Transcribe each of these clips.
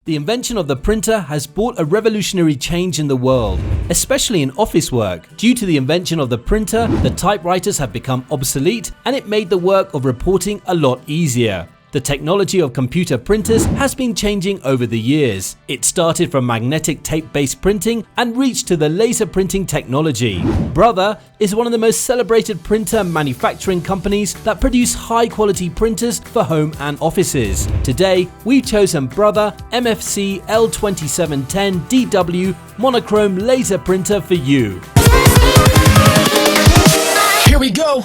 The invention of the printer has brought a revolutionary change in the world, especially in office work. Due to the invention of the printer, the typewriters have become obsolete and it made the work of reporting a lot easier. The technology of computer printers has been changing over the years. It started from magnetic tape-based printing and reached to the laser printing technology. Brother is one of the most celebrated printer manufacturing companies that produce high-quality printers for home and offices. Today, we've chosen Brother MFC L2710DW Monochrome laser printer for you. Here we go!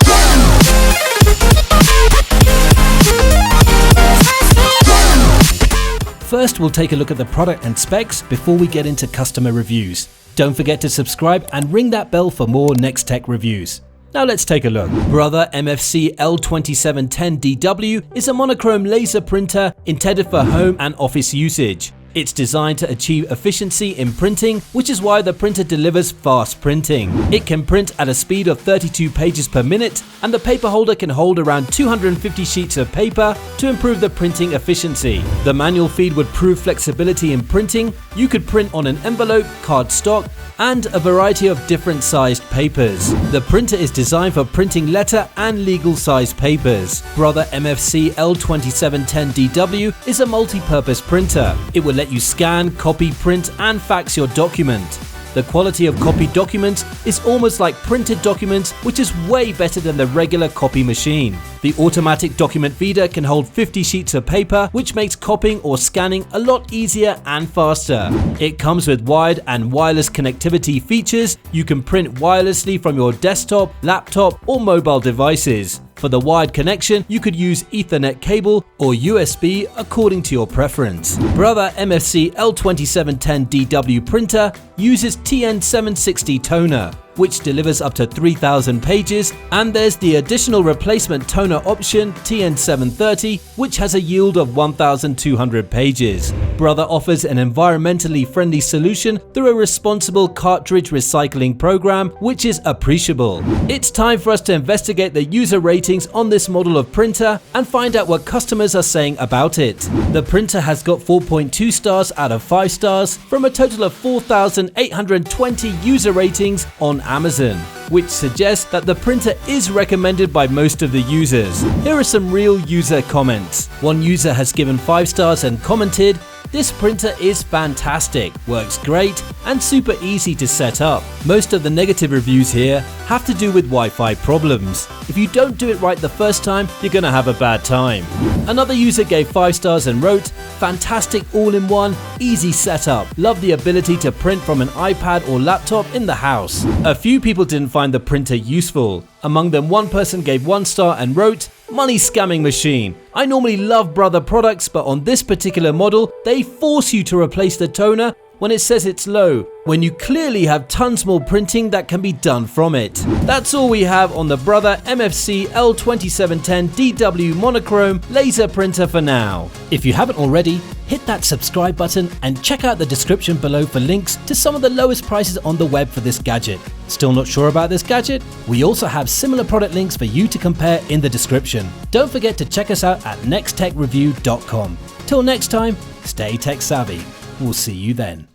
First, we'll take a look at the product and specs before we get into customer reviews. Don't forget to subscribe and ring that bell for more Next Tech reviews. Now let's take a look. Brother MFC L2710DW is a monochrome laser printer intended for home and office usage. It's designed to achieve efficiency in printing, which is why the printer delivers fast printing. It can print at a speed of 32 pages per minute, and the paper holder can hold around 250 sheets of paper to improve the printing efficiency. The manual feed would prove flexibility in printing. You could print on an envelope, cardstock, and a variety of different sized papers. The printer is designed for printing letter and legal sized papers. Brother MFC L2710DW is a multi-purpose printer. It will let you scan, copy, print, and fax your document. The quality of copied documents is almost like printed documents, which is way better than the regular copy machine. The automatic document feeder can hold 50 sheets of paper, which makes copying or scanning a lot easier and faster. It comes with wired and wireless connectivity features. You can print wirelessly from your desktop, laptop, or mobile devices. For the wired connection, you could use Ethernet cable or USB according to your preference. Brother MFC L2710DW printer uses TN760 toner, which delivers up to 3,000 pages, and there's the additional replacement toner option TN730, which has a yield of 1,200 pages. Brother offers an environmentally friendly solution through a responsible cartridge recycling program, which is appreciable. It's time for us to investigate the user ratings on this model of printer and find out what customers are saying about it. The printer has got 4.2 stars out of 5 stars from a total of 4,820 user ratings on Amazon, which suggests that the printer is recommended by most of the users. Here are some real user comments. One user has given 5 stars and commented, "This printer is fantastic, works great, and super easy to set up." Most of the negative reviews here have to do with Wi-Fi problems. If you don't do it right the first time, you're gonna have a bad time. Another user gave 5 stars and wrote, "Fantastic all-in-one, easy setup. Love the ability to print from an iPad or laptop in the house." A few people didn't find the printer useful. Among them, one person gave 1 star and wrote, "Money scamming machine. I normally love Brother products, but on this particular model, they force you to replace the toner when it says it's low, when you clearly have tons more printing that can be done from it." That's all we have on the Brother MFC L2710DW Monochrome laser printer for now. If you haven't already, hit that subscribe button and check out the description below for links to some of the lowest prices on the web for this gadget. Still not sure about this gadget? We also have similar product links for you to compare in the description. Don't forget to check us out at nexttechreview.com. Till next time, stay tech savvy. We'll see you then.